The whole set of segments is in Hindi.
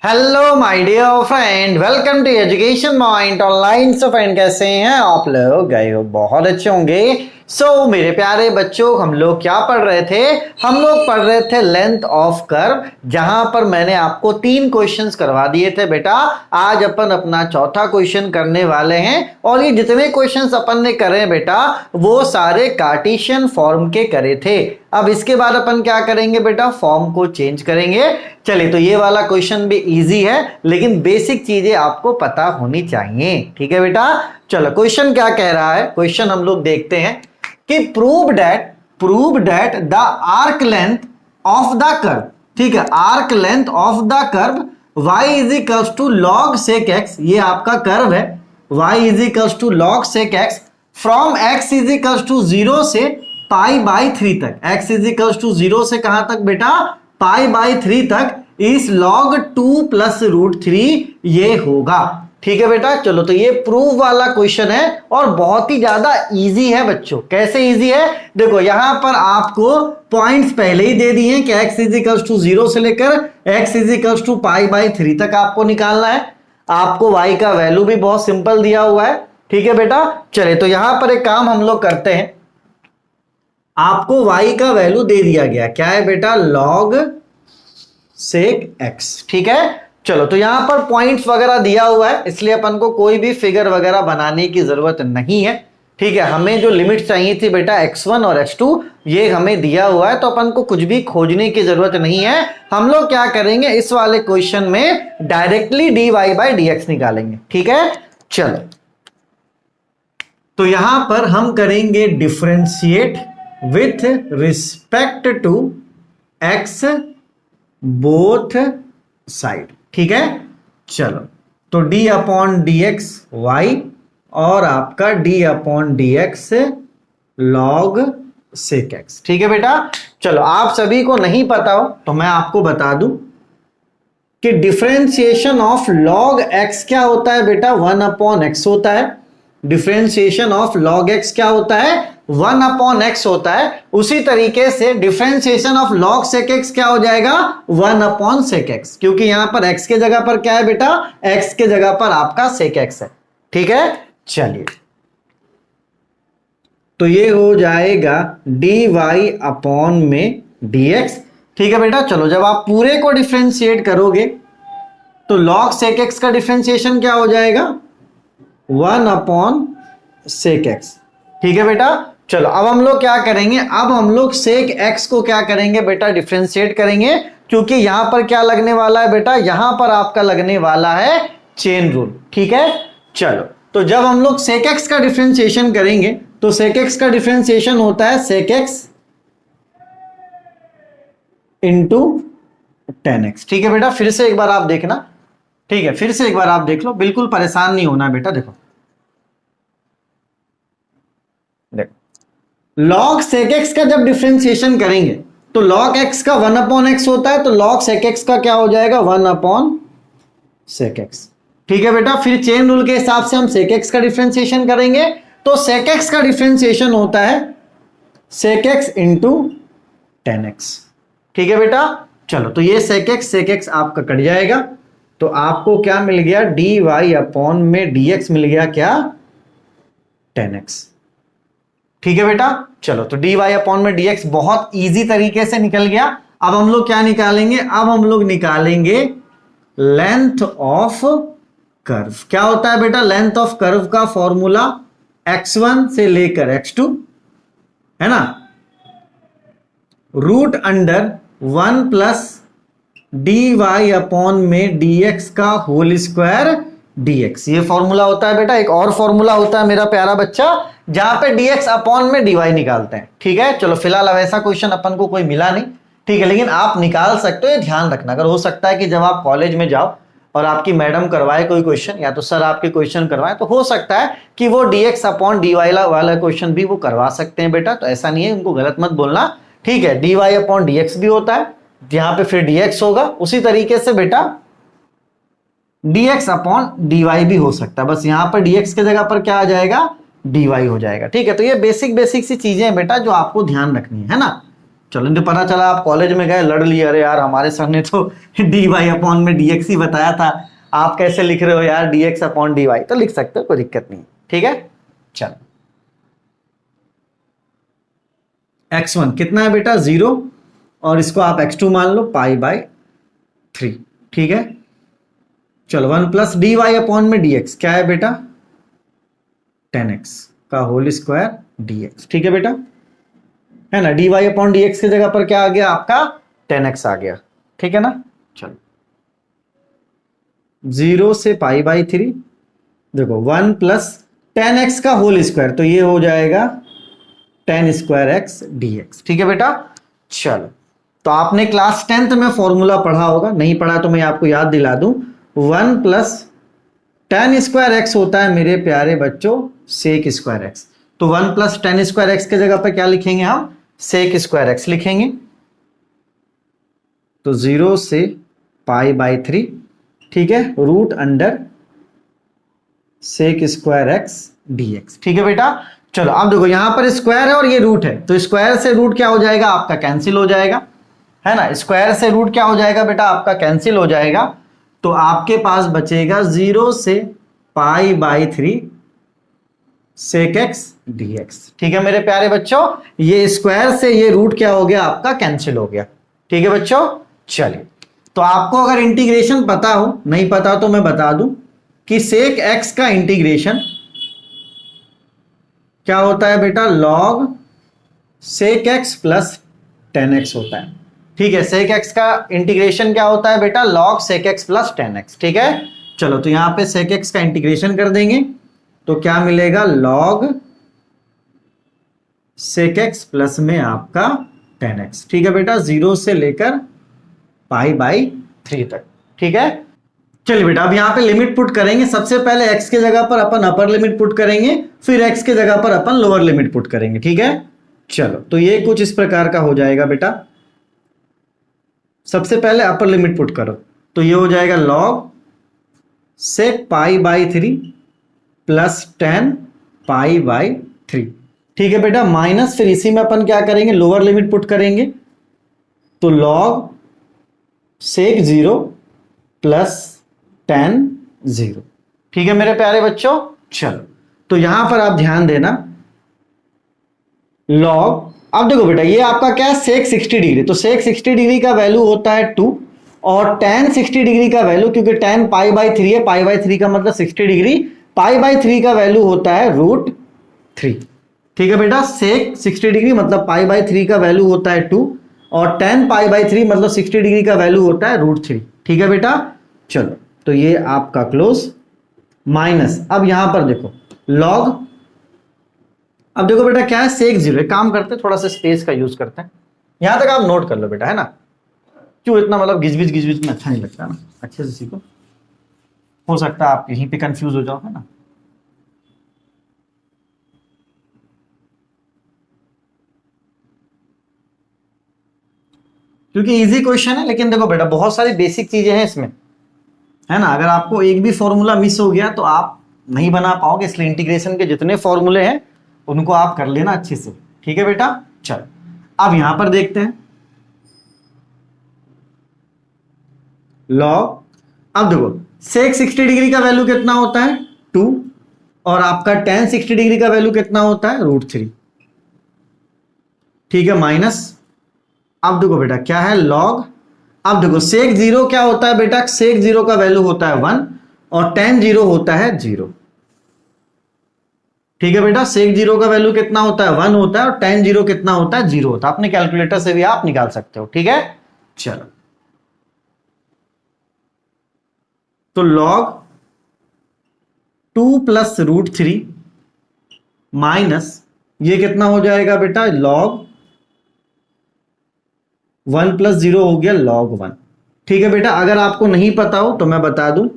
Hello my dear friend, welcome to education point online. So friend, कैसे हैं आप लोग? गए हो बहुत अच्छे होंगे। मेरे प्यारे बच्चों, हम लोग क्या पढ़ रहे थे? हम लोग पढ़ रहे थे लेंथ ऑफ कर्व, जहां पर मैंने आपको 3 क्वेश्चंस करवा दिए थे बेटा। आज अपन अपना चौथा क्वेश्चन करने वाले हैं और ये जितने क्वेश्चंस अपन ने करे बेटा वो सारे कार्टेशियन फॉर्म के करे थे। अब इसके बाद अपन क्या करेंगे बेटा? फॉर्म को चेंज करेंगे। चलिए, तो ये वाला क्वेश्चन भी इजी है, लेकिन बेसिक चीजें आपको पता होनी चाहिए। ठीक है बेटा, चलो क्वेश्चन क्या कह रहा है? क्वेश्चन हम लोग देखते हैं कि prove that the arc length of the curve, ठीक है, arc length of the curve y is equals to log sec x, ये आपका कर्व है, y is equals to log sec x from x is equals to 0 से π/3 तक। x इज इक्वल्स टू 0 से कहां तक बेटा? π/3 तक इस log 2 प्लस √3 ये होगा। ठीक है बेटा, चलो तो ये प्रूव वाला क्वेश्चन है और बहुत ही ज्यादा इजी है बच्चों। कैसे इजी है? देखो यहां पर आपको पॉइंट्स पहले ही दे दिए हैं कि x इज इक्वल्स टू 0 से लेकर x इज इक्वल्स टू π/3 तक आपको निकालना है। आपको y का वैल्यू भी बहुत सिंपल दिया हुआ है। ठीक है बेटा, चले तो यहां पर एक काम हम लोग करते हैं। आपको y का वैल्यू दे दिया गया, क्या है बेटा? log sec x। ठीक है, चलो तो यहां पर पॉइंट्स वगैरह दिया हुआ है, इसलिए अपन को कोई भी फिगर वगैरह बनाने की जरूरत नहीं है। ठीक है, हमें जो लिमिट चाहिए थी बेटा x1 और x2 ये हमें दिया हुआ है, तो अपन को कुछ भी खोजने की जरूरत नहीं है। हम लोग क्या करेंगे, इस वाले क्वेश्चन में डायरेक्टली dy/dx निकालेंगे। ठीक है, चलो तो यहां पर हम करेंगे differentiate with respect to x both side. ठीक है, चलो तो d/dx y और आपका d/dx log sec x। ठीक है बेटा, चलो आप सभी को नहीं पता हो तो मैं आपको बता दूं कि डिफरेंशिएशन ऑफ log x क्या होता है बेटा? 1/x होता है। डिफरेंशिएशन ऑफ log x क्या होता है? 1/x होता है। उसी तरीके से differentiation of log sec x क्या हो जाएगा? 1/sec x, क्योंकि यहां पर x के जगह पर क्या है बेटा? x के जगह पर आपका sec x है। ठीक है, चलिए तो ये हो जाएगा dy/dx। ठीक है बेटा, चलो जब आप पूरे को डिफरेंशिएट करोगे तो log sec x का डिफरेंशिएशन क्या हो जाएगा? 1/sec x। ठीक है बेटा, चलो अब हम लोग क्या करेंगे? अब हम लोग sec x को क्या करेंगे बेटा? डिफरेंशिएट करेंगे, क्योंकि यहां पर क्या लगने वाला है बेटा? यहां पर आपका लगने वाला है चेन रूल। ठीक है, चलो तो जब हम लोग sec x का डिफरेंशिएशन करेंगे तो sec x का डिफरेंशिएशन होता है sec x into tan x। ठीक है बेटा, फिर से एक बार आप देखना। ठीक है, फिर से एक बार आप देख लो, बिल्कुल परेशान नहीं होना बेटा। देखो log sec x का जब डिफरेंशिएशन करेंगे तो log x का 1/x होता है, तो log sec x का क्या हो जाएगा? 1/sec x। ठीक है बेटा, फिर चेन रूल के हिसाब से हम sec x का डिफरेंशिएशन करेंगे तो sec x का डिफरेंशिएशन होता है sec x into tan x। ठीक है बेटा, चलो तो ये sec x आपका कट जाएगा, तो आपको क्या मिल गया? dy/dx मिल गया क्या? tan x। ठीक है बेटा, चलो तो dy/dx बहुत इजी तरीके से निकल गया। अब हम लोग क्या निकालेंगे? अब हम लोग निकालेंगे लेंथ ऑफ कर्व। क्या होता है बेटा? लेंथ ऑफ कर्व का फॉर्मूला x1 से लेकर x2 है ना, √1 प्लस dy/dx का होल स्क्वायर dx, ये फॉर्मूला होता है बेटा। एक और फॉर्मूला होता है मेरा प्यारा बच्चा, जहां पे dx अपॉन में dy निकालते हैं। ठीक है, चलो फिलहाल अब ऐसा क्वेश्चन अपन को कोई मिला नहीं। ठीक है, लेकिन आप निकाल सकते हो, ये ध्यान रखना। अगर हो सकता है कि जब आप कॉलेज में जाओ और आपकी मैडम करवाए कोई क्वेश्चन या तो सर आपके क्वेश्चन करवाए, तो हो सकता है कि वो dx अपॉन dy वाला क्वेश्चन भी वो करवा सकते हैं बेटा। तो ऐसा नहीं है, उनको गलत मत बोलना। ठीक है, dy/dx भी होता है, यहां पे फिर dx होगा। उसी तरीके से बेटा dx/dy भी हो सकता है, बस यहां पर dx के जगह पर क्या आ जाएगा? dy हो जाएगा। ठीक है, तो ये बेसिक सी चीजें हैं बेटा जो आपको ध्यान रखनी है ना। चलो, तो पता चला आप कॉलेज में गए, लड़ लिए, अरे यार हमारे सर ने तो dy अपॉन में dx ही बताया था, आप कैसे लिख रहे हो यार dx अपॉन dy। तो लिख सकते हो, कोई दिक्कत नहीं, ठीक है। चलो, x1 कितना है बेटा 0, और इसको आप x2 मान लो π/3, ठीक है। चलो 1 प्लस dy अपॉन में dx क्या है बेटा 10x का होल स्क्वायर dx, ठीक है बेटा, है ना। dy अपॉन dx की जगह पर क्या आ गया आपका 10x आ गया, ठीक है ना। चलो 0 से π/3, देखो 1 प्लस 10x का होल स्क्वायर, तो ये हो जाएगा 10 स्क्वायर x dx, ठीक है बेटा। चलो, तो आपने क्लास 10th में फॉर्मूला पढ़ा होगा, नहीं पढ़ा तो मैं आपको याद दिला दूं, 1 प्लस 10 स्क्वायर एक्स होता है मेरे प्यारे बच्चों सेक स्क्वायर एक्स। तो 1 प्लस 10 स्क्वायर एक्स के जगह पर क्या लिखेंगे हम, सेक स्क्वायर एक्स लिखेंगे। तो 0 से π/3, ठीक है, root under sec square x dx, ठीक है बेटा। चलो अब देखो यहां पर स्क्वायर है और ये रूट है, तो स्क्वायर से रूट क्या हो जाएगा आपका कैंसिल हो जाएगा, है ना। स्क्वायर से रूट क्या हो जाएगा बेटा आपका कैंसिल हो जाएगा। तो आपके पास बचेगा 0 से π/3 सेक एक्स dx, ठीक है मेरे प्यारे बच्चों। ये स्क्वायर से ये रूट क्या हो गया आपका कैंसिल हो गया, ठीक है बच्चों। चलिए, तो आपको अगर इंटीग्रेशन पता हो, नहीं पता तो मैं बता दूं कि सेक एक्स का इंटीग्रेशन क्या होता है बेटा log सेक एक्स प्लस 10x होता है, ठीक है। सेक एक्स का इंटीग्रेशन क्या होता है बेटा log सेक एक्स प्लस 10x, ठीक है। चलो, तो यहां पे सेक एक्स का इंटीग्रेशन कर देंगे तो क्या मिलेगा log सेक एक्स प्लस में आपका 10x, ठीक है बेटा, 0 से लेकर π/3 तक, ठीक है। चलिए बेटा, अब यहां पे लिमिट पुट करेंगे। सबसे पहले x के जगह पर अपन अपर लिमिट पुट करेंगे, फिर x के जगह पर अपन लोअर लिमिट पुट करेंगे, ठीक है। चलो, तो ये कुछ इस प्रकार का हो जाएगा बेटा। सबसे पहले अपर लिमिट पुट करो, तो ये हो जाएगा log सेक π/3 प्लस 10 π/3, ठीक है बेटा, माइनस फिर इसी में अपन क्या करेंगे लोअर लिमिट पुट करेंगे, तो log सेक 0 प्लस 10 0, ठीक है मेरे प्यारे बच्चों। चलो, तो यहां पर आप ध्यान देना log, अब देखो बेटा ये आपका क्या है सेक 60 डिग्री, तो सेक 60 डिग्री का वैल्यू होता है 2, और tan 60 डिग्री का वैल्यू, क्योंकि tan π/3 है, π/3 का मतलब 60 डिग्री, π/3 का वैल्यू होता है √3, ठीक है बेटा। सेक 60 डिग्री मतलब π/3 का वैल्यू होता है 2, और tan π/3 मतलब 60 डिग्री का वैल्यू होता है √3, ठीक है बेटा। चलो, तो ये आपका क्लोज माइनस, अब यहां पर देखो log, अब देखो बेटा क्या है सेक 0, काम करते हैं थोड़ा सा स्पेस का यूज करते हैं, यहां तक आप नोट कर लो बेटा, है ना। क्यों इतना मतलब घिच में अच्छा नहीं लगता ना, अच्छे से सीखो, हो सकता है आप यहीं पे कंफ्यूज हो जाओ, है ना। क्योंकि इजी क्वेश्चन है, लेकिन देखो बेटा बहुत सारी बेसिक चीजें हैं इसमें, है ना। अगर आपको एक भी फॉर्मूला मिस हो गया तो आप नहीं बना पाओगे, इसलिए इंटीग्रेशन के जितने फॉर्मूले हैं उनको आप कर लेना अच्छे से, ठीक है बेटा। चलो, अब यहां पर देखते हैं log, अब देखो सेक 60 डिग्री का वैल्यू कितना होता है 2, और आपका tan 60 डिग्री का वैल्यू कितना होता है √3, ठीक है, माइनस, अब देखो बेटा क्या है log, अब देखो सेक 0 क्या होता है बेटा, सेक 0 का वैल्यू होता है 1, और tan 0 होता है 0, ठीक है बेटा। सेक 0 का वैल्यू कितना होता है 1 होता है, और tan 0 कितना होता है 0 होता है, अपने कैलकुलेटर से भी आप निकाल सकते हो, ठीक है। चलो, तो log 2 प्लस √3 माइनस ये कितना हो जाएगा बेटा log 1 प्लस 0 हो गया log 1, ठीक है बेटा। अगर आपको नहीं पता हो तो मैं बता दूं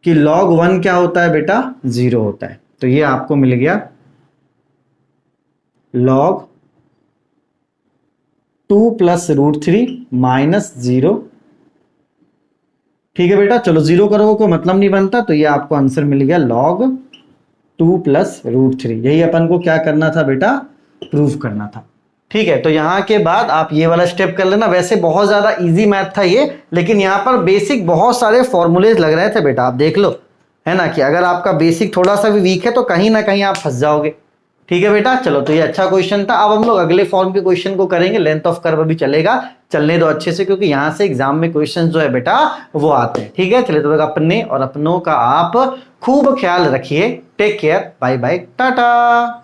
कि log 1 क्या होता है बेटा 0 होता है, तो ये आपको मिल गया log 2 प्लस √3 माइनस 0, ठीक है बेटा। चलो 0 करोगे कोई मतलब नहीं बनता, तो ये आपको आंसर मिल गया log 2 प्लस √3, यही अपन को क्या करना था बेटा प्रूव करना था, ठीक है, तो यहाँ के बाद आप ये वाला स्टेप कर लेना। वैसे बहुत ज्यादा इजी मैथ था ये, लेकिन यहाँ पर बेसिक बहुत सारे फॉर्मूलेज लग रहे थे बेटा, आप देख लो, है ना, कि अगर आपका बेसिक थोड़ा सा भी वीक है तो कहीं ना कहीं आप फंस जाओगे। ठीक है बेटा, चलो, तो ये अच्छा क्वेश्चन था। अब हम लोग अगले फॉर्म के क्वेश्चन को करेंगे। लेंथ ऑफ कर्व भी चलेगा, चलने दो अच्छे से, क्योंकि यहां से एग्जाम में क्वेश्चन जो है बेटा वो आते हैं। ठीक है, चलिए, तो अपने और अपनों का आप खूब ख्याल रखिए। Take care, bye bye, Tata.